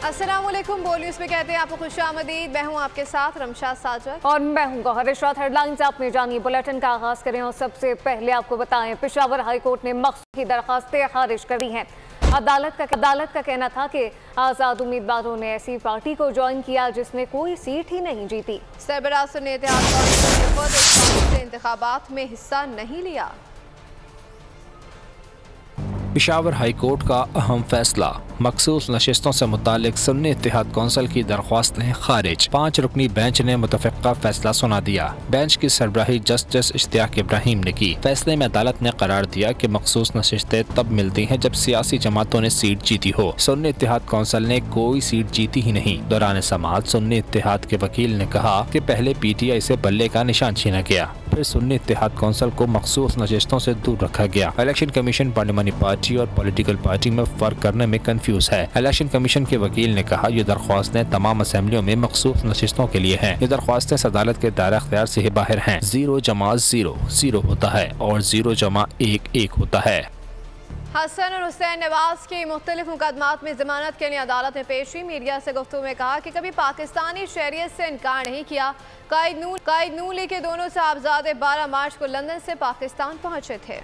अस्सलामुअलैकुम, बोल न्यूज़ में कहते हैं आपको खुशामदीद। मैं हूँ आपके साथ रमशा साजर और मैं हूँ गौहर इशरात। हेडलाइंस आपने जानिए, बुलेटिन का आगाज करें और सबसे पहले आपको बताएं पेशावर हाई कोर्ट ने मकसूद की दरखास्तें खारिज कर दी हैं। अदालत का कहना था कि आज़ाद उम्मीदवारों ने ऐसी पार्टी को ज्वाइन किया जिसने कोई सीट ही नहीं जीती। सरबराह सुन्नी इत्तेहाद कौंसिल ने इंतखाबात में हिस्सा नहीं लिया। पेशावर हाई कोर्ट का अहम फैसला, मखसूस नशिस्तों से मुतालिक सुन्नी इत्तेहाद कौंसिल की दरख्वास्तें खारिज। 5 रुकनी बेंच ने मुतफ़िक़ा फैसला सुना दिया। बेंच की सरबराही जस्टिस इश्तियाक इब्राहिम ने की। फैसले में अदालत ने करार दिया कि मखसूस नशिस्तें तब मिलती हैं जब सियासी जमातों ने सीट जीती हो। सुन्नी इत्तेहाद कौंसिल ने कोई सीट जीती ही नहीं। दौरान समाअत सुन्नी इत्तेहाद के वकील ने कहा कि पहले PTI से बल्ले का निशान छीना गया, फिर सुन्नी इत्तेहाद कौंसिल को मखसूस नशिस्तों से दूर रखा गया। इलेक्शन कमीशन पार्लिमानी पार्टी और पॉलिटिकल पार्टी में फर्क करने में कंफ्यूज है। इलेक्शन कमीशन के वकील ने कहा, ये दरख्वास्तें तमाम असेंबलियों में मखसूस नशिस्तों के लिए हैं। ये दरख्वास्तें अदालत के दायरा इख्तियार से बाहर हैं। 0 जमा 0 0 होता है और 0 जमा 1 1 होता है। हसन और हुसैन नवाज की मुख्तलिफ मुकदमात में जमानत के लिए अदालत में पेश हुई। मीडिया से गुफ्तगू में कहा कि कभी पाकिस्तानी शहरियत से इनकार नहीं किया। कायद नून लीग के दोनों साहबजादे 12 मार्च को लंदन से पाकिस्तान पहुंचे थे।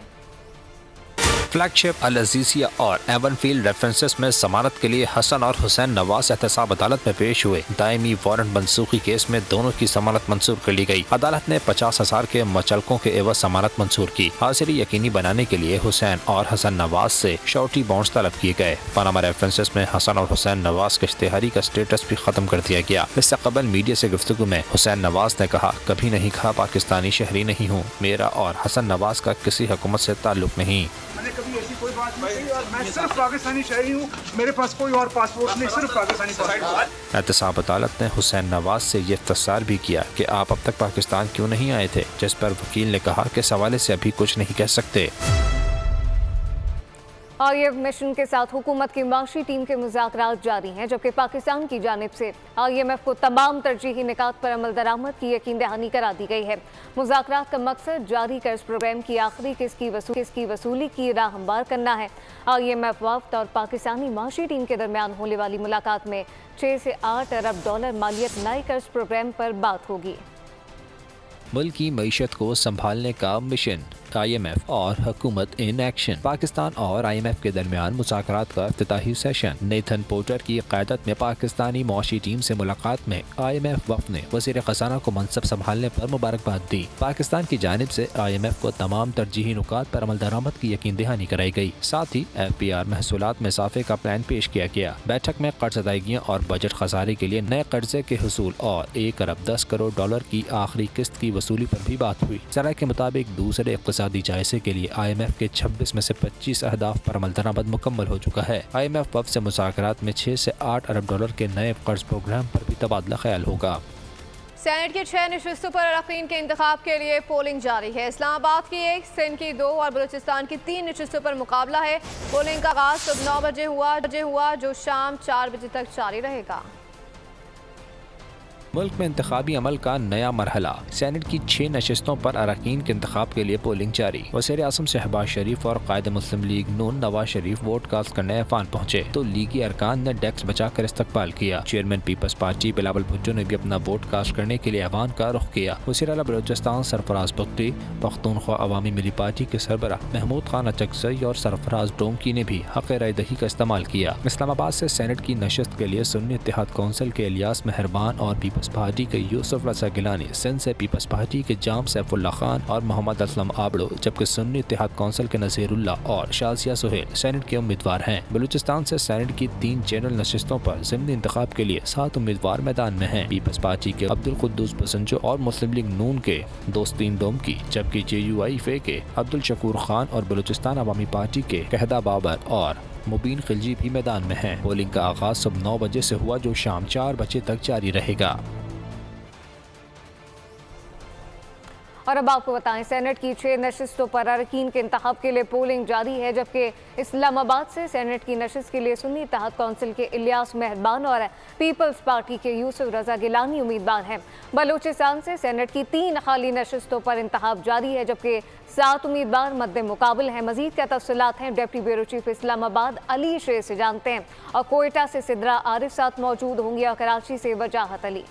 फ्लैगशिप अल अजीजिया और एवनफील्ड रेफरेंसेस में जमानत के लिए हसन और हुसैन नवाज एहतसाब अदालत में पेश हुए। दायमी वारंट मनसूखी केस में दोनों की जमानत मंजूर कर ली गई। अदालत ने 50,000 के मचलकों के एवज जमानत मंजूर की। हाजिरी यकीनी बनाने के लिए हुसैन और हसन नवाज से शॉर्टी बॉन्ड्स तलब किए गए। पनामा रेफरेंसेस में हसन और हुसैन नवाज के इश्तिहारी का स्टेटस भी खत्म कर दिया गया। इससे कबल मीडिया से गुफ्तगू में हुसैन नवाज ने कहा, कभी नहीं कहा पाकिस्तानी शहरी नहीं हूँ। मेरा और हसन नवाज का किसी हुकूमत से ताल्लुक नहीं। मैंने कभी ऐसी कोई बात नहीं कही और मैं सिर्फ पाकिस्तानी शहरी हूँ। मेरे पास कोई और पासपोर्ट नहीं, सिर्फ पाकिस्तानी पासपोर्ट। एहतसाब अदालत ने हुसैन नवाज से ये इफ्तिसार भी किया कि आप अब तक पाकिस्तान क्यों नहीं आए थे, जिस पर वकील ने कहा कि सवाले से अभी कुछ नहीं कह सकते। IMF मिशन के साथ हुकूमत की माशी टीम के मुज़ाकरात जारी हैं, जबकि पाकिस्तान की जानिब से IMF को तमाम तरजीही निकात पर अमल दरामद की यकीन दहानी करा दी गई है। मुज़ाकरात का मकसद जारी कर्ज प्रोग्राम की आखिरी किस्त की वसूली की राह हमवार करना है। IMF वफ़द और पाकिस्तानी माशी टीम के दरमियान होने वाली मुलाकात में 6 से 8 अरब डॉलर मालियत नए कर्ज प्रोग्राम पर बात होगी। मुल्क की मईशत को संभालने का मिशन, IMF और हुकूमत इन एक्शन। पाकिस्तान और IMF के दरमियान मुज़ाकरात का इफ्तिताही सेशन। नेथन पोर्टर की क़यादत में पाकिस्तानी मुआशी टीम से मुलाकात में IMF वफ़द ने वज़ीर ख़ज़ाना को मनसब संभालने पर मुबारकबाद दी। पाकिस्तान की जानिब से IMF को तमाम तरजीही नुकात पर अमल दरामद की यकीन दहानी कराई गई। साथ ही FPR महसूलात में इजाफे का प्लान पेश किया गया। बैठक में कर्ज अदायगियाँ और बजट खसारे के लिए नए कर्जे के हुसूल और 1 अरब 10 करोड़ डॉलर की आखिरी किस्त की वसूली पर भी बात हुई। ज़रा के मुताबिक दूसरे इक़्तिसादी जायजे के लिए IMF के 26 में से 25 अहदाफ पर अमल दरामद मुकम्मल हो चुका है। IMF वफ़द से मुज़ाकरात में 6 से 8 अरब डॉलर के नए कर्ज प्रोग्राम पर भी तबादला ख्याल होगा। सेनेट की 6 नशिस्तों पर अरकान के इंतखाब के लिए पोलिंग जारी है। इस्लामाबाद की 1, सिंध की 2 और बलूचिस्तान की 3 नशिस्तों पर मुकाबला है। पोलिंग का आगाज सुबह 9 बजे हुआ जो शाम 4 बजे तक जारी रहेगा। मुल्क में इंतखाबी अमल का नया मरहला। सेनेट की 6 नशिस्तों पर अरकान के इंतखाब के लिए पोलिंग जारी। वज़ीर आज़म शहबाज शरीफ और कायद मुस्लिम लीग नून नवाज शरीफ वोट कास्ट करने ऐवान पहुंचे तो लीगी अरकान ने डेस्क बचाकर इस्तकबाल किया। चेयरमैन पीपल्स पार्टी बिलावल भुट्टो ने भी अपना वोट कास्ट करने के लिए ऐवान का रुख किया। वज़ीर आला बलूचिस्तान सरफराज बुगटी, पख्तूनख्वा अवामी मिली पार्टी के सरबराह महमूद खान अचकज़ई और सरफराज डोमकी ने भी हक़ राय दही का इस्तेमाल किया। इस्लामाबाद से सेनेट की नशिस्त के लिए सुन्नी इत्तेहाद कौंसिल के इलियास मेहरबान और पीपल्स पार्टी के यूसुफ रज़ा गिलानी, सिंध से पीपल्स पार्टी के जाम सैफुल्ला खान और मोहम्मद असलम आबड़ो, जबकि सुन्नी इत्तेहाद कौंसिल के नज़ीरुल्लाह और शाजिया सुहेल सेनेट के उम्मीदवार हैं। बलूचिस्तान से सेनेट की 3 जनरल नशिस्तों पर ज़िमनी इंतखाब के लिए 7 उम्मीदवार मैदान में हैं। पीपल्स पार्टी के अब्दुल कुद्दूस बसंजो और मुस्लिम लीग नून के दोस्तीन डोमकी, जबकि JUIF के अब्दुल शकूर खान और बलूचिस्तान अवामी पार्टी के कहदा बाबर और मुबीन खिलजी भी मैदान में हैं। पोलिंग का आगाज सुबह 9 बजे से हुआ जो शाम 4 बजे तक जारी रहेगा। और अब आपको बताएं, सेनेट की 6 नशिस्तों पर अरकान के इंतखाब के लिए पोलिंग जारी है, जबकि इस्लामाबाद से सेनेट की नशिस्त के लिए सुन्नी इत्तेहाद कौंसिल के इलियास मेहरबान और पीपल्स पार्टी के यूसुफ रजा गिलानी उम्मीदवार हैं। बलूचिस्तान से सेनेट की 3 खाली नशिस्तों पर इंतखाब जारी है, जबकि 7 उम्मीदवार मद्दे मुकाबल हैं। मजीद क्या तफसीलात हैं deputy bureau chief Islamabad Ali शेर से जानते हैं, और कोयटा से सिद्रा आरिफ साथ मौजूद होंगे और कराची से वजाहत अली।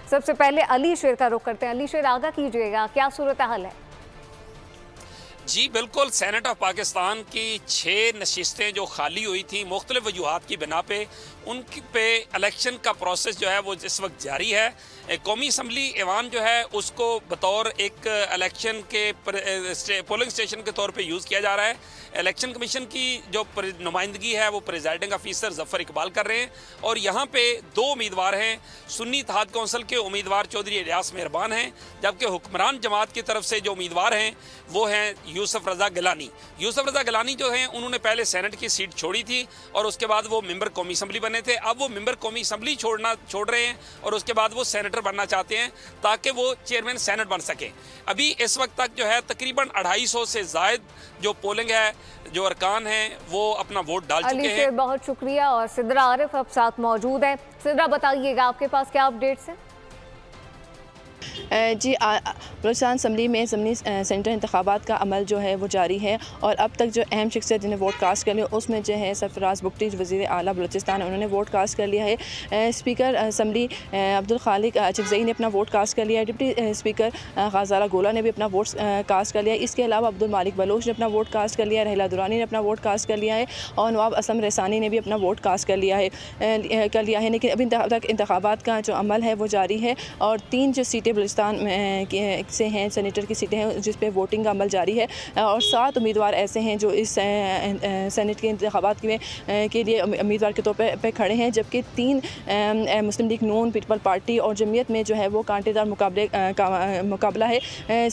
सबसे पहले अली शेर का रुख करते हैं। अली शेर, आगाह कीजिएगा, क्या सूरत हाल है? जी बिल्कुल, सेनेट ऑफ पाकिस्तान की 6 नशिस्तें जो खाली हुई थी मुख्तलिफ वजूहात की बिना पे, उन पे इलेक्शन का प्रोसेस जो है वो इस वक्त जारी है। कौमी असम्बली ऐवान जो है उसको बतौर एक इलेक्शन के पोलिंग स्टेशन के तौर पे यूज़ किया जा रहा है। इलेक्शन कमीशन की जो नुमाइंदगी है वो प्रेजाइडिंग ऑफिसर जफ़र इकबाल कर रहे हैं, और यहाँ पे 2 उम्मीदवार हैं। सुन्नी इत्तेहाद कौंसिल के उम्मीदवार चौधरी इलियास मेहरबान हैं, जबकि हुक्मरान जमात की तरफ से जो उम्मीदवार हैं वो हैं यूसुफ रजा गिलानी। यूसुफ रजा गिलानी जो हैं उन्होंने पहले सेनेट की सीट छोड़ी थी और उसके बाद वो मेंबर कौमी असम्बली बने थे। अब वो मेंबर कौमी असम्बली छोड़ रहे हैं और उसके बाद वो सेनेटर बनना चाहते हैं ताकि वो चेयरमैन सेनेट बन सकें। अभी इस वक्त तक जो है तकरीबन 250 से ज़ायद जो पोलिंग है, जो अरकान हैं, वो अपना वोट डाल चुके हैं। बहुत शुक्रिया। और सिद्रा आरिफ अब साथ मौजूद है। सिद्रा, बताइएगा आपके पास क्या अपडेट्स हैं? जी, बलूचिस्तान असम्बली में ज़मीनी सेंटर इंतखाबात का अमल जो है वो जारी है, और अब तक जो अहम शख्सियत जिन्हें वोट कास्ट कर लिया उसमें जो है सरफराज बुगटी वज़ीर आला बलूचिस्तान, उन्होंने वोट कास्ट कर लिया है। स्पीकर असम्बली अब्दुल खालिक अचिफ़ज़ई ने अपना वोट कास्ट कर लिया है। डिप्टी स्पीकर ग़ाज़ाला गोला ने भी अपना वोट कास्ट कर लिया है। इसके अलावा अब्दुल मालिक बलोच ने अपना वोट कास्ट कर लिया है, रहीला दुरानी ने अपना वोट कास्ट कर लिया है, और नवाब असलम रसानी ने भी अपना वोट कास्ट कर लिया है। लेकिन अभी तक इंतखाबात का जो अमल है वो जारी है, और 3 जो सीटें बलूचिस्तान से हैं, सेनेटर की सीटें हैं जिस पे वोटिंग का अमल जारी है, और 7 उम्मीदवार ऐसे हैं जो इस सेनेट के इंतखाबात के लिए उम्मीदवार के तौर पे खड़े हैं, जबकि 3 मुस्लिम लीग नून, पीपल पार्टी और जमीयत में जो है वो कांटेदार मुकाबला है।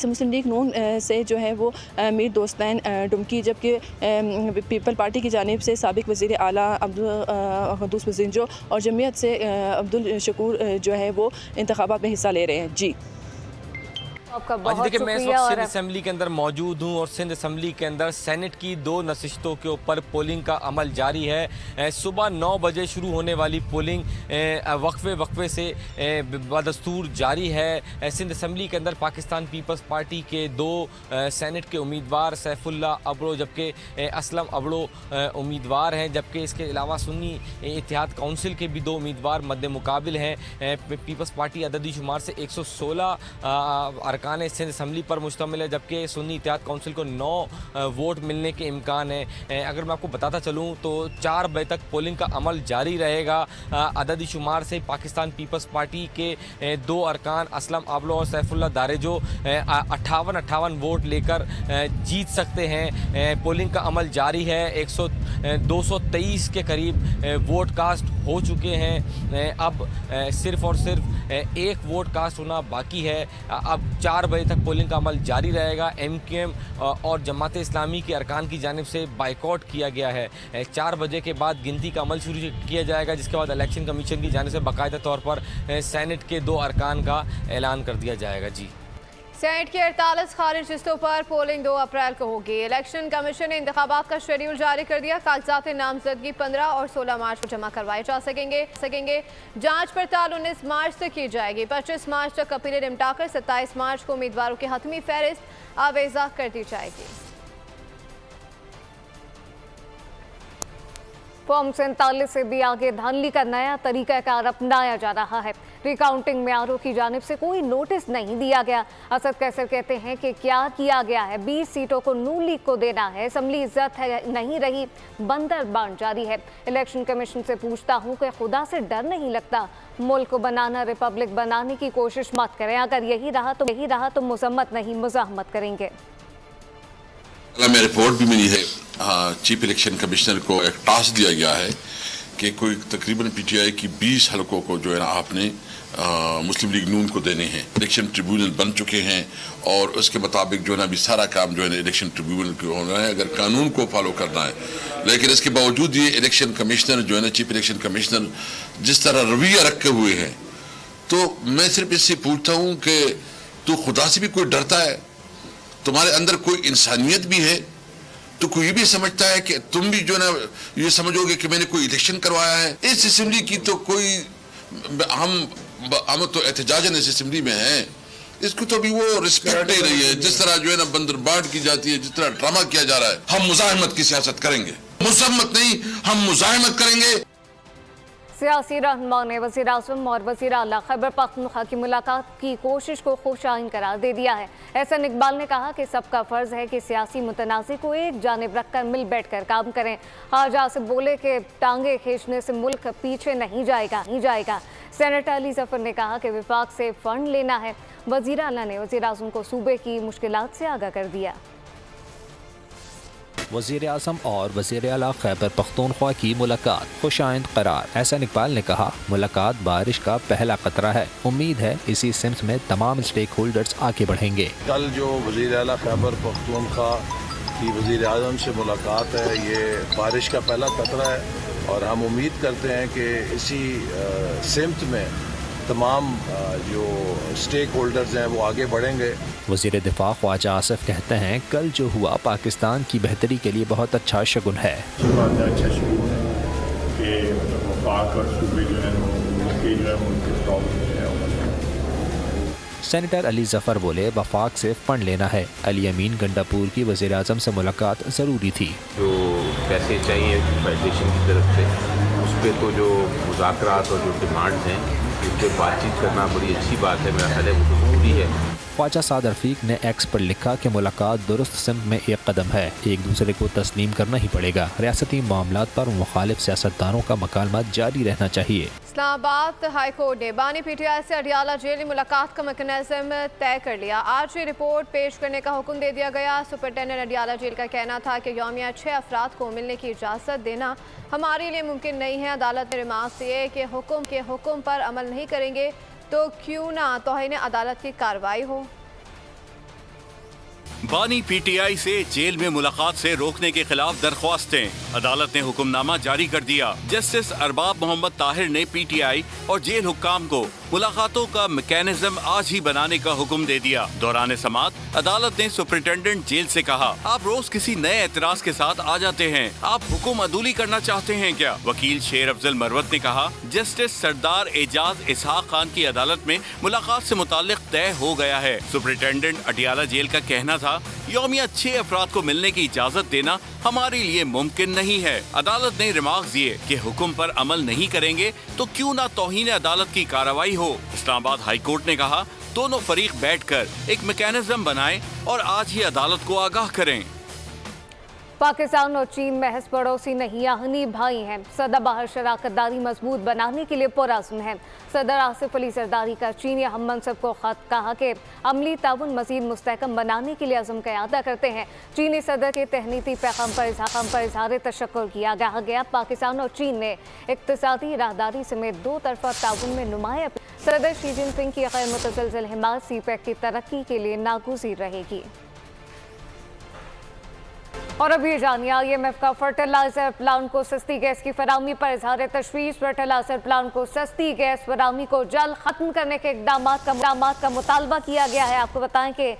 मुस्लिम लीग नून से जो है वो मीर दोस्तैन डुमकी, जबकि पीपल पार्टी की जानिब से साबिक वज़ीर आला अब्दुल क़ुद्दूस वज़ींजो, और जमीयत से अब्दुल शकूर जो है वो इंतखाबात में हिस्सा ले रहे हैं। जी देखिए, मैं इस वक्त सिंध असम्बली के अंदर मौजूद हूँ, और सिंध असम्बली के अंदर सेनेट की 2 नशिस्तों के ऊपर पोलिंग का अमल जारी है। सुबह 9 बजे शुरू होने वाली पोलिंग वक्फे से बदस्तूर जारी है। सिंध असम्बली के अंदर पाकिस्तान पीपल्स पार्टी के 2 सेनेट के उम्मीदवार सैफुल्ला अबड़ो जबकि असलम अबड़ो उम्मीदवार हैं, जबकि इसके अलावा सुन्नी इत्तेहाद कौंसिल के भी 2 उम्मीदवार मद्दे मुकाबिल हैं। पीपल्स पार्टी अददी शुमार से 116 अरकान सिंध असम्बली पर मुश्तमिल है, जबकि सुन्नी इत्तेहाद कौंसिल को 9 वोट मिलने के इम्कान है। अगर मैं आपको बताता चलूँ तो 4 बजे तक पोलिंग का अमल जारी रहेगा। अददी शुमार से पाकिस्तान पीपल्स पार्टी के 2 अरकान असलम अबड़ो और सैफुल्ला दारेजो 58 वोट लेकर जीत सकते हैं। पोलिंग का अमल जारी है। 223 के करीब वोट कास्ट हो चुके हैं। अब सिर्फ और सिर्फ एक वोट कास्ट होना बाकी है। अब 4 बजे तक पोलिंग का अमल जारी रहेगा। MQM और जमात इस्लामी के अरकान की जानिब से बाइकआउट किया गया है। 4 बजे के बाद गिनती का अमल शुरू किया जाएगा, जिसके बाद इलेक्शन कमीशन की जानिब से बाकायदा तौर पर सेनेट के 2 अरकान का ऐलान कर दिया जाएगा। जी, सेनेट की 48 खारिज नशिस्तों पर पोलिंग 2 अप्रैल को होगी। इलेक्शन कमीशन ने इंतखाबात का शेड्यूल जारी कर दिया। कागजात नामजदगी 15 और 16 मार्च को जमा करवाए जा सकेंगे। जांच पड़ताल 19 मार्च से की जाएगी। 25 मार्च तक अपीलें निपटाकर 27 मार्च को उम्मीदवारों की हतमी फहरिस्त आवेजा कर दी जाएगी। फॉर्म 47 से भी आगे धांधली का नया तरीकाकार अपनाया जा रहा है। रिकाउंटिंग में आरओ की जानिब से कोई नोटिस नहीं दिया गया। असद कैसर कहते हैं कि क्या किया गया है, 20 सीटों को नून लीग को देना है। असम्बली इज्जत है नहीं रही, बंदर बांट जारी है। इलेक्शन कमीशन से पूछता हूँ कि खुदा से डर नहीं लगता? मुल्क को बनाना, रिपब्लिक बनाने की कोशिश मत करें। अगर यही रहा तो मुजम्मत नहीं मुजाहमत करेंगे। मैं रिपोर्ट भी मिली है, चीफ इलेक्शन कमिश्नर को एक टास्क दिया गया है कि कोई तकरीबन PTI की 20 हलकों को जो है ना आपने मुस्लिम लीग नून को देने हैं। इलेक्शन ट्रिब्यूनल बन चुके हैं और उसके मुताबिक जो है ना अभी सारा काम जो है ना इलेक्शन ट्रिब्यूनल को होना है, अगर कानून को फॉलो करना है। लेकिन इसके बावजूद ये इलेक्शन कमिश्नर जो है ना, चीफ इलेक्शन कमिश्नर जिस तरह रवैया रखे हुए हैं, तो मैं सिर्फ इससे पूछता हूँ कि तो खुदा से भी कोई डरता है, तुम्हारे अंदर कोई इंसानियत भी है, तो कोई भी समझता है कि तुम भी जो ना ये समझोगे कि मैंने कोई इलेक्शन करवाया है। इस असेंबली की तो कोई हम तो एहतजाजन इस असेंबली में हैं, इसको तो अभी वो रिस्पेक्ट नहीं रही है। जिस तरह जो है ना बंदरबाट की जाती है, जिस तरह ड्रामा किया जा रहा है, हम मुजाहिमत की सियासत करेंगे, मुसम्मत नहीं, हम मुजाहिमत करेंगे। सियासी रहनुमा ने वज़ीर आज़म और वज़ीर आला खैबर पख्तूनख्वा की मुलाकात की कोशिश को खुशाइन करार दे दिया है। एहसन इकबाल ने कहा कि सबका फ़र्ज़ है कि सियासी मुतनाज़े को एक जानिब रखकर मिल बैठ कर काम करें। ख्वाजा आसिफ बोले कि टांगे खींचने से मुल्क पीछे नहीं जाएगा। सेनेटर अली ज़फ़र ने कहा कि विफाक से फ़ंड लेना है। वज़ीर आला ने वज़ीर आज़म को सूबे की मुश्किलात से आगाह कर दिया। वज़ीर आज़म और वज़ीर आला खैबर पख्तूनख्वा की मुलाकात खुशाइंद करार। एहसन इकबाल ने कहा, मुलाकात बारिश का पहला खतरा है। उम्मीद है इसी सिमत में तमाम स्टेक होल्डर्स आगे बढ़ेंगे। कल जो वज़ीर आला खैबर पख्तूनख्वा की वज़ीर आज़म से मुलाकात है, ये बारिश का पहला खतरा है और हम उम्मीद करते हैं कि इसी सिमत में तमाम जो स्टेक होल्डर्स हैं वो आगे बढ़ेंगे। वज़ीर दिफा ख्वाजा आसिफ कहते हैं, कल जो हुआ पाकिस्तान की बेहतरी के लिए बहुत अच्छा शगुन है। अच्छा शगुन है कि वफाक और सूबे जो है उनके प्रॉब्लम है। सेनेटर अली ज़फ़र बोले, वफाक से फंड लेना है। अली अमीन गंडापुर की वज़ीर आज़म से मुलाकात ज़रूरी थी। जो पैसे चाहिए फेडरेशन की तरफ से, उस पर तो जो मुज़ाकरात और जो डिमांड्स हैं उस पर बातचीत करना बड़ी अच्छी बात है। मेरा ख्याल है वो तो ज़रूरी है। ख्वाजा साद रफ़ीक ने एक्स पर लिखा कि मुलाकात दुरुस्त सिमत में एक कदम है, एक दूसरे को तस्लीम करना ही पड़ेगा। रियासती मामलात पर मुखालिफ सियासतदानों का मकालमत जारी रहना चाहिए। इस्लामाबाद हाई कोर्ट ने बानी PTI से अडियाला जेल में मुलाकात का मैकेनिज्म तय कर लिया। आज ये रिपोर्ट पेश करने का हुक्म दे दिया गया। सुपरिटेंडेंट अडियाला जेल का कहना था कि यौमिया 6 अफराद को मिलने की इजाज़त देना हमारे लिए मुमकिन नहीं है। अदालत ने रिमार्क दिए कि हुक्म पर अमल नहीं करेंगे तो क्यों ना तौहीन अदालत की कार्रवाई हो। बानी PTI से जेल में मुलाकात से रोकने के खिलाफ दरख्वास्तें। अदालत ने हुक्मनामा जारी कर दिया। जस्टिस अरबाब मोहम्मद ताहिर ने PTI और जेल हुक्काम को मुलाकातों का मैकेनिज्म आज ही बनाने का हुक्म दे दिया। दौरान समात अदालत ने सुपरिटेंडेंट जेल से कहा, आप रोज किसी नए एतराज के साथ आ जाते हैं, आप हुक्म अदूली करना चाहते हैं क्या? वकील शेर अफजल मरवत ने कहा, जस्टिस सरदार एजाज इसहाक खान की अदालत में मुलाकात से मुताल्लिक तय हो गया है। सुपरिटेंडेंट अडियाला जेल का कहना था, यौमिया 6 अफराद को मिलने की इजाजत देना हमारे लिए मुमकिन नहीं है। अदालत ने रिमार्क दिए कि हुक्म पर अमल नहीं करेंगे तो क्यों ना तौहीन अदालत की कार्रवाई हो। इस्लामाबाद हाई कोर्ट ने कहा, दोनों फरीक बैठकर एक मैकेनिज्म बनाएं और आज ही अदालत को आगाह करें। पाकिस्तान और चीन महज पड़ोसी नहीं, आहनी भाई हैं। सदाबहार शराकतदारी मजबूत बनाने के लिए पुरअज़्म है। सदर आसिफ अली जरदारी का चीनी हम मनसब को खत कहा कि अमली ताउन मज़ीद मुस्तहकम बनाने के लिए अज़म क़यादा करते हैं। चीनी सदर के तहनीती पैगाम पर इज़हार तशक्कुर किया गया। पाकिस्तान और चीन ने इक़्तिसादी राहदारी समेत 2 तरफ़ा ताउन में नुमाया। सदर शी जिनपिंग की गैर मुतज़लज़ल हिमायत CPEC की तरक्की के लिए नागुज़ीर रहेगी। और अभी जानिए, IMF का फर्टिलाइजर प्लांट को सस्ती गैस की फराहमी पर इजहार तशवीश। फर्टिलाइजर प्लांट को सस्ती गैस फराहमी को जल्द खत्म करने के इक़दामात का मुतालबा किया गया है। आपको बताएं कि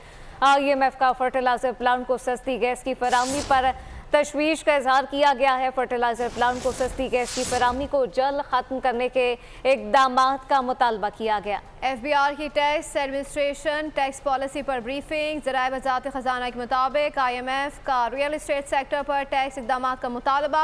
IMF का फर्टिलाइजर प्लांट को सस्ती गैस की फराहमी पर तशवीश का इजहार किया गया है। फर्टिलाइजर प्लांट को सस्ती गैस की फराहमी को जल्द खत्म करने के इक़दामात का मुतालबा किया गया। FBR की टैक्स एडमिनिस्ट्रेशन टैक्स पॉलिसी पर ब्रीफिंग। ज़राए वज़ारत ख़ज़ाना के मुताबिक IMF का रियल इस्टेट सेक्टर पर टैक्स इक़दामात का मुतालबा।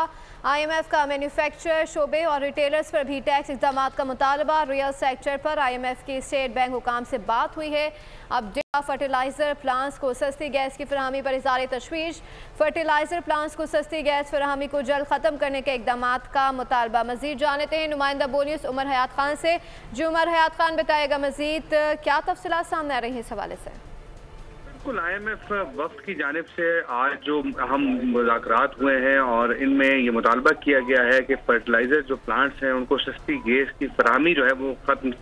IMF का मैन्युफैक्चर शोबे और रिटेलर्स पर भी टैक्स इक़दामात का मुतालबा। रियल सेक्टर पर IMF की स्टेट बैंक हुकाम से बात हुई है। अब फर्टिलाइजर प्लांट्स को सस्ती गैस की फराहमी पर इज़हार तशवीश। फर्टिलाइजर प्लांट्स को सस्ती गैस फराहमी को जल्द ख़त्म करने के इक़दामात का मुतालबा। मज़ीद जानते हैं नुमाइंदा बोनीस उमर हयात खान से। जो उमर हयात खान बताएगा मज़ीद क्या तफसीलात सामने आ रही हैं इस हवाले से। बिल्कुल, IMF वक्त की जानिब से आज जो अहम मुज़ाकरात हुए हैं और इनमें ये मुतालबा किया गया है कि फर्टिलाइजर जो प्लांट्स हैं उनको सस्ती गैस की फराहमी जो है वो खत्म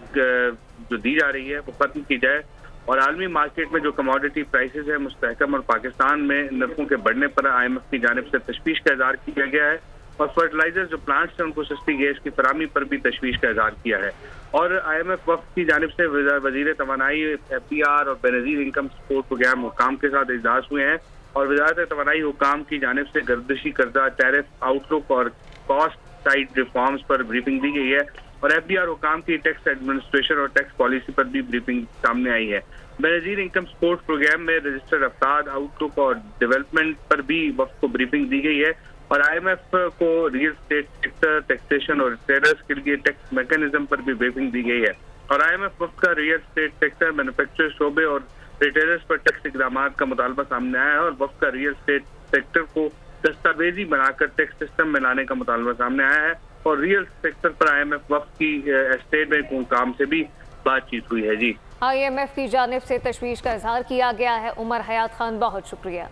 जो दी जा रही है वो खत्म की जाए और आलमी मार्केट में जो कमोडिटी प्राइसेस है मुस्तहकम और पाकिस्तान में नरखों के बढ़ने पर IMF की जानिब से तशवीश का इज़हार किया गया है। और फर्टिलाइजर जो प्लांट्स हैं उनको सस्ती गैस की फराहमी पर भी तशवीश का इजहार किया है। और IMF वफ़द की जानिब से वज़ीर तवानाई FBR और बेनज़ीर इनकम सपोर्ट प्रोग्राम हुकाम के साथ इजलास हुए हैं और वज़ारत तवानाई हुकाम की जानिब से गर्दिशी करदा टैरिफ आउटलुक और कॉस्ट साइड रिफॉर्म्स पर ब्रीफिंग दी गई है और FBR हुकाम की टैक्स एडमिनिस्ट्रेशन और टैक्स पॉलिसी पर भी ब्रीफिंग सामने आई है। बेनज़ीर इनकम सपोर्ट प्रोग्राम में रजिस्टर्ड अफराद आउटलुक और डेवलपमेंट पर भी वफ़द को ब्रीफिंग दी गई है और IMF को रियल स्टेट सेक्टर, टैक्सेशन और ट्रेडर्स के लिए टैक्स मैकेनिज्म पर भी ब्रीफिंग दी गई है और IMF वफ़द का रियल स्टेट सेक्टर, मैन्युफैक्चर शोबे और रिटेलर्स पर टैक्स इक़दामात का मुतालबा सामने आया है और वफ़द का रियल स्टेट सेक्टर को दस्तावेजी बनाकर टैक्स सिस्टम में लाने का मुतालबा सामने आया है और रियल सेक्टर पर IMF वफ़द की स्टेट बैंक हुकाम से भी बातचीत हुई है। जी, IMF की जानिब से तशवीश का इजहार किया गया है। उमर हयात खान, बहुत शुक्रिया।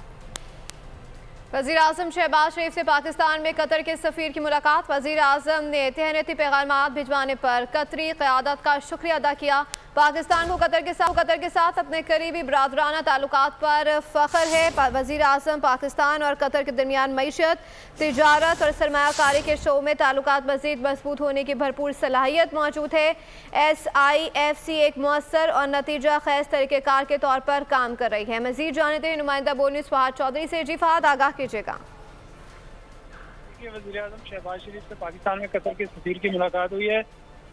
वज़ीर आज़म शहबाज शरीफ से पाकिस्तान में कतर के सफ़ीर की मुलाकात। वज़ीर आज़म ने तहनीती पैगामात भिजवाने पर कतरी क़यादत का शुक्रिया अदा किया। पाकिस्तान को कतर के साथ अपने करीबी बरादराना ताल्लुकात पर फ़ख्र है। वज़ीर आज़म पाकिस्तान और कतर के दरमियान मईशत, तिजारत और सरमायाकारी के शो में ताल्लुकात मज़ीद मजबूत होने की भरपूर सलाहियत मौजूद है। SIFC एक मुअस्सर और नतीजा खैज़ तरीक़ेकार के तौर पर काम कर रही है। मज़ीद जानते हैं नुमाइंदा बोल न्यूज़ फहाद चौधरी से। जी फहाद, आगाह कीजिएगा। वज़ीर आज़म शहबाज शरीफ से पाकिस्तान में कतर के सफ़ीर की मुलाकात हुई है।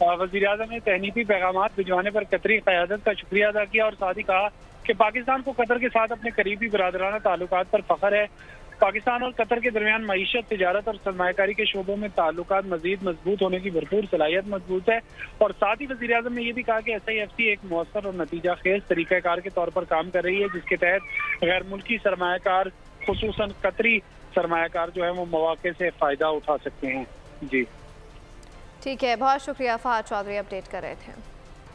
वज़ीर आज़म ने तहनीती पैगामात भिजवाने पर कतरी क़यादत का शुक्रिया अदा किया और साथ ही कहा कि पाकिस्तान को कतर के साथ अपने करीबी बरादराना ताल्लुकात पर फ़ख्र है। पाकिस्तान और कतर के दरमियान मईशत, तिजारत और सरमायाकारी के शोबों में ताल्लुकात मज़ीद मजबूत होने की भरपूर सलाहियत मजबूत है और साथ ही वज़ीर आज़म ने यह भी कहा कि SIFC एक मुअस्सर और नतीजा खेज तरीक़ाकार के तौर पर काम कर रही है, जिसके तहत गैर मुल्की सरमायाकार, खुसूसन कतरी सरमायाकार जो है वो मौके से फ़ायदा उठा सकते हैं। जी ठीक है, बहुत शुक्रिया फहाद चौधरी, अपडेट कर रहे थे।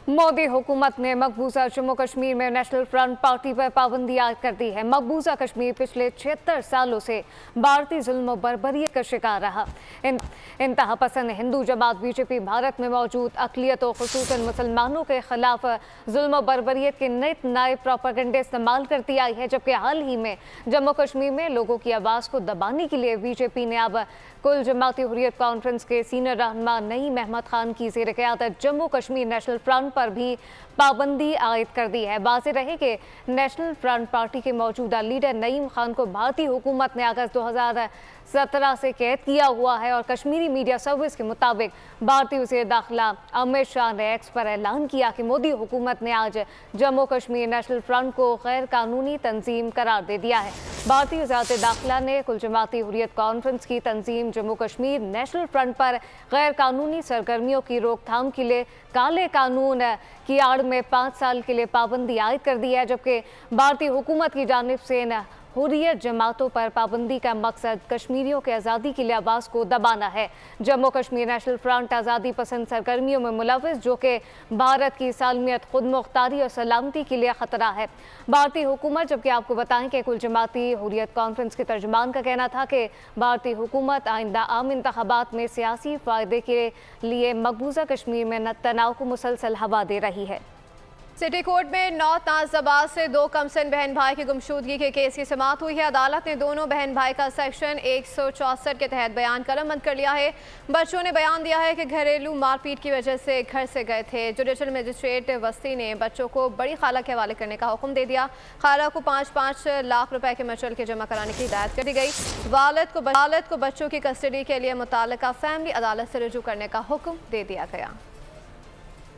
मोदी हुकूमत ने मकबूजा जम्मू कश्मीर में नेशनल फ्रंट पार्टी पर पाबंदी आयद कर दी है। मकबूजा कश्मीर पिछले 76 सालों से भारतीय जुल्म और बर्बरियत का शिकार रहा। इंतहा पसंद हिंदू जमात BJP भारत में मौजूद अक़लियतों, खुसूसन मुसलमानों के खिलाफ जुल्म और बर्बरियत के नए प्रोपेगेंडे इस्तेमाल करती आई है, जबकि हाल ही में जम्मू कश्मीर में लोगों की आवाज़ को दबाने के लिए BJP ने अब कुल जमाती हुर्रियत कॉन्फ्रेंस के सीनियर रहनुमा नईम अहमद खान की ज़ेर क़यादत जम्मू कश्मीर नेशनल फ्रंट पर भी पाबंदी आयद कर दी है। वाज़ेह रहे कि नेशनल फ्रंट पार्टी के मौजूदा लीडर नईम खान को भारतीय हुकूमत ने अगस्त 2017 से कैद किया हुआ है और कश्मीरी मीडिया सर्विस के मुताबिक भारतीय वज़ीर दाखिला अमित शाह ने एक्स पर ऐलान किया कि मोदी हुकूमत ने आज जम्मू कश्मीर नेशनल फ्रंट को गैर कानूनी तंजीम करार दे दिया है। भारतीय वज़ारत दाखिला ने कुल जमाती हुर्रियत कॉन्फ्रेंस की तंजीम जम्मू कश्मीर नेशनल फ्रंट पर गैर कानूनी सरगर्मियों की रोकथाम के लिए काले कानून की आड़ में 5 साल के लिए पाबंदी आयद कर दी है, जबकि भारतीय हुकूमत की जानिब से हुर्रियत जमातों पर पाबंदी का मकसद कश्मीरियों के आज़ादी के लिए आवाज़ को दबाना है। जम्मू कश्मीर नेशनल फ्रंट आज़ादी पसंद सरगर्मियों में मुलविस, जो कि भारत की सालमियत, खुद मुख्तारी और सलामती के लिए ख़तरा है। भारतीय हुकूमत, जबकि आपको बताएं कि कुल जमाती हुर्रियत कॉन्फ्रेंस के तर्जुमान का कहना था कि भारतीय हुकूमत आइंदा आम इंतखाबात में सियासी फ़ायदे के लिए मकबूजा कश्मीर में तनाव को मुसलसल हवा दे रही है। सिटी कोर्ट में 9 नाज़बाज से 2 कमसन बहन भाई की गुमशुदगी के केस की समाअत हुई है। अदालत ने दोनों बहन भाई का सेक्शन 164 के तहत बयान कलमबंद कर लिया है। बच्चों ने बयान दिया है कि घरेलू मारपीट की वजह से घर से गए थे। जुडिशल मजिस्ट्रेट वस्ती ने बच्चों को बड़ी खाला के हवाले करने का हुक्म दे दिया। खाला को 5-5 लाख रुपए के मचल के जमा कराने की हिदायत कर दी गई। वालिद को बच्चों की कस्टडी के लिए मुताल्लिका फैमिली अदालत से रुजू करने का हुक्म दे दिया गया।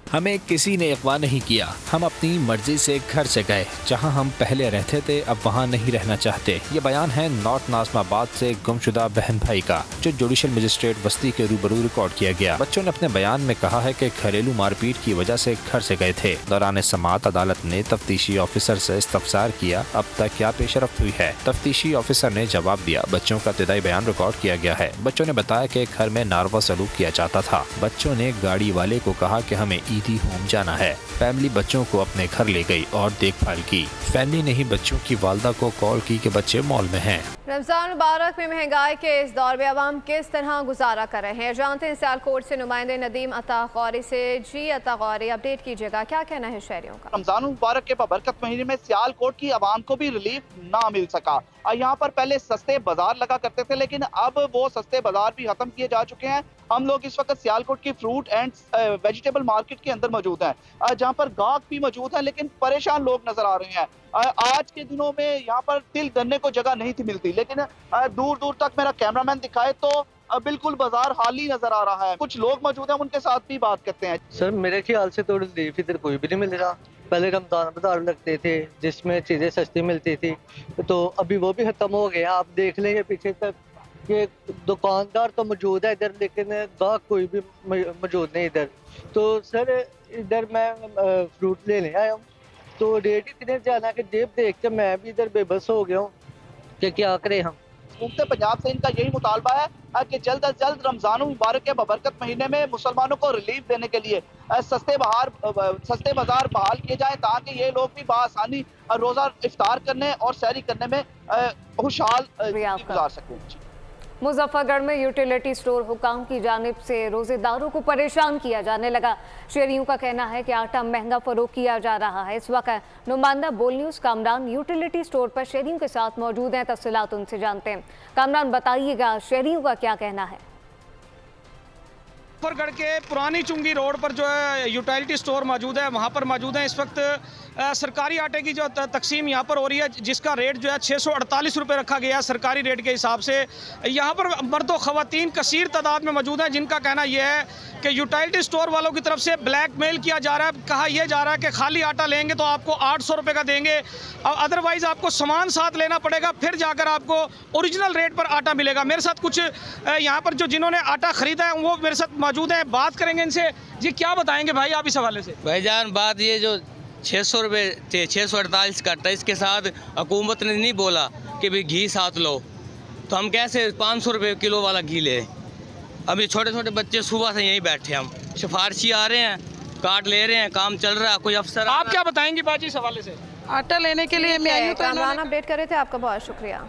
हमें किसी ने अगवा नहीं किया, हम अपनी मर्जी से घर से गए। जहां हम पहले रहते थे अब वहां नहीं रहना चाहते। ये बयान है नॉर्थ नाज़िमाबाद से गुमशुदा बहन भाई का, जो जुडिशल मजिस्ट्रेट वस्ती के रूबरू रिकॉर्ड किया गया। बच्चों ने अपने बयान में कहा है कि घरेलू मारपीट की वजह से घर से गए थे। दौरान समाअत अदालत ने तफ्तीशी ऑफिसर से इस्तफसार किया, अब तक क्या पेशरफ्त हुई है। तफ्तीशी ऑफिसर ने जवाब दिया, बच्चों का इब्तिदाई बयान रिकॉर्ड किया गया है। बच्चों ने बताया कि घर में नारवा सलूक किया जाता था। बच्चों ने गाड़ी वाले को कहा कि हमें ईदी होम जाना है। फैमिली बच्चों को अपने घर ले गई और देखभाल की। फैमिली ने ही बच्चों की वालदा को कॉल की कि बच्चे मॉल में हैं। रमजान मुबारक में महंगाई के इस दौर में अवाम किस तरह गुजारा कर रहे हैं, जानते हैं सियालकोट से नुमाइंदे नदीम अता गौरी से। जी अता गौरी, अपडेट कीजिएगा, क्या कहना है शहरियों का? रमजान मुबारक के बरकत महीने में सियालकोट की आवाम को भी रिलीफ ना मिल सका। यहाँ पर पहले सस्ते बाजार लगा करते थे, लेकिन अब वो सस्ते बाजार भी खत्म किए जा चुके हैं। हम लोग इस वक्त सियालकोट की फ्रूट एंड वेजिटेबल मार्केट के अंदर मौजूद हैं, जहाँ पर गाहक भी मौजूद हैं, लेकिन परेशान लोग नजर आ रहे हैं। आज के दिनों में यहाँ पर तिल गन्ने को जगह नहीं थी मिलती, लेकिन दूर दूर तक मेरा कैमरामैन दिखाए तो बिल्कुल बाजार खाली नजर आ रहा है। कुछ लोग मौजूद हैं, उनके साथ भी बात करते हैं। सर मेरे ख्याल से तो रिलीफ इधर कोई भी नहीं मिल रहा। पहले रमजान बाजार लगते थे जिसमें चीजें सस्ती मिलती थी, तो अभी वो भी खत्म हो गया। आप देख लेंगे पीछे तक कि दुकानदार तो मौजूद है इधर, लेकिन गाहक कोई भी मौजूद नहीं इधर। तो सर इधर मैं फ्रूट लेने आया हूँ, तो रेट इतने ज्यादा कि जेब देख के मैं भी इधर बेबस हो गया हूँ कि क्या करें हम। हुकूमत पंजाब से इनका यही मुतालबा है कि जल्द अज जल्द रमजान मुबारक के बबरकत महीने में मुसलमानों को रिलीफ देने के लिए सस्ते बाजार बहाल किए जाए, ताकि ये लोग भी बआसानी रोजा इफ्तार करने और सैरी करने में खुशहाल गुजार सकें। मुजफ्फरगढ़ में यूटिलिटी स्टोर हुकाम की जानिब से रोजेदारों को परेशान किया जाने लगा। शहरियों का कहना है कि आटा महंगा फरोख्त किया जा रहा है। इस वक्त नुमाइंदा बोल न्यूज़ कामरान यूटिलिटी स्टोर पर शहरियों के साथ मौजूद हैं, तफसीलात उनसे जानते हैं। कामरान बताइएगा, शहरियों का क्या कहना है? मुजफ्फरगढ़ के पुरानी चुंगी रोड पर जो है यूटिलिटी स्टोर मौजूद है, वहाँ पर मौजूद है। इस वक्त सरकारी आटे की जो तकसीम यहाँ पर हो रही है, जिसका रेट जो है 648 रुपये रखा गया है सरकारी रेट के हिसाब से। यहाँ पर मर्द व ख़वातीन कसीर तादाद में मौजूद हैं, जिनका कहना यह है कि यूटिलिटी स्टोर वालों की तरफ से ब्लैकमेल किया जा रहा है। कहा यह जा रहा है कि खाली आटा लेंगे तो आपको 800 रुपये का देंगे, और अदरवाइज़ आपको सामान साथ लेना पड़ेगा, फिर जाकर आपको ओरिजिनल रेट पर आटा मिलेगा। मेरे साथ कुछ यहाँ पर जो जिन्होंने आटा ख़रीदा है वो मेरे साथ मौजूद हैं, बात करेंगे इनसे। जी क्या बताएंगे भाई आप इस हवाले से? भाईजान बात ये जो 600 रुपये थे, 648 कटता, इसके साथ हुकूमत ने नहीं बोला कि भाई घी साथ लो, तो हम कैसे 500 रुपये किलो वाला घी ले? अभी छोटे छोटे बच्चे सुबह से यहीं बैठे, हम सिफारशी आ रहे हैं, कार्ड ले रहे हैं, काम चल रहा है, कोई अफसर। आप क्या बताएंगे बाजी इस हवाले से? आटा लेने के लिए मैं आई, कामरान अपडेट कर रहे थे, आपका बहुत शुक्रिया।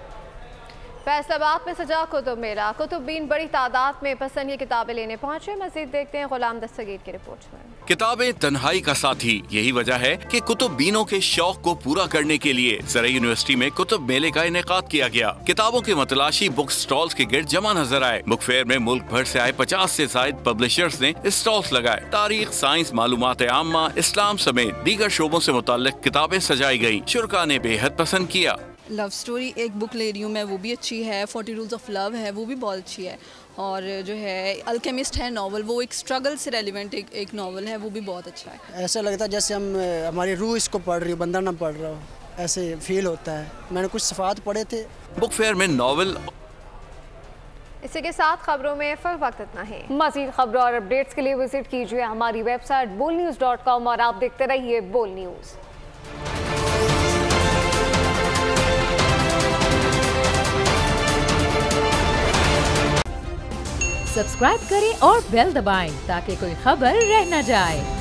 फैसलाबाद में सजा कुतुब मेला, कुतुबीन बड़ी तादाद में पसंद ये किताबें लेने पहुंचे। मजीद देखते हैं गुलाम दस्तगीर की रिपोर्ट में। किताबें तन्हाई का साथी, यही वजह है कि कुतुबीनों के शौक को पूरा करने के लिए ज़राई यूनिवर्सिटी में कुतुब मेले का इनेकाद किया गया। किताबों के मतलाशी बुक स्टॉल्स के गिर्द जमा नजर आए। बुक फेयर में मुल्क भर से आए 50 से ज्यादा पब्लिशर्स ने स्टॉल्स लगाए। तारीख, साइंस, मालूमात आम्मा, इस्लाम समेत दीगर शोबों से मुताल्लिक किताबें सजाई गयी। शुरका ने बेहद पसंद किया। लव स्टोरी एक बुक ले रही हूँ मैं, वो भी अच्छी है। 40 रूल्स ऑफ लव है, वो भी बहुत अच्छी है। और जो है अल्केमिस्ट है नॉवल, वो एक स्ट्रगल से रेलिवेंट एक नॉवल है, वो भी बहुत अच्छा है। ऐसा लगता है जैसे हमारी रूह इसको पढ़ रही हो, बंदा ना पढ़ रहा हो, ऐसे फील होता है। मैंने कुछ सफ़ात पढ़े थे। बुक फेयर में नॉवल। इसी के साथ खबरों में फिल वक्त इतना ही। मज़ीद खबरों और अपडेट्स के लिए विजिट कीजिए हमारी वेबसाइट bolnews.com और आप देखते रहिए बोल न्यूज़। सब्सक्राइब करें और बेल दबाएं ताकि कोई खबर रह न जाए।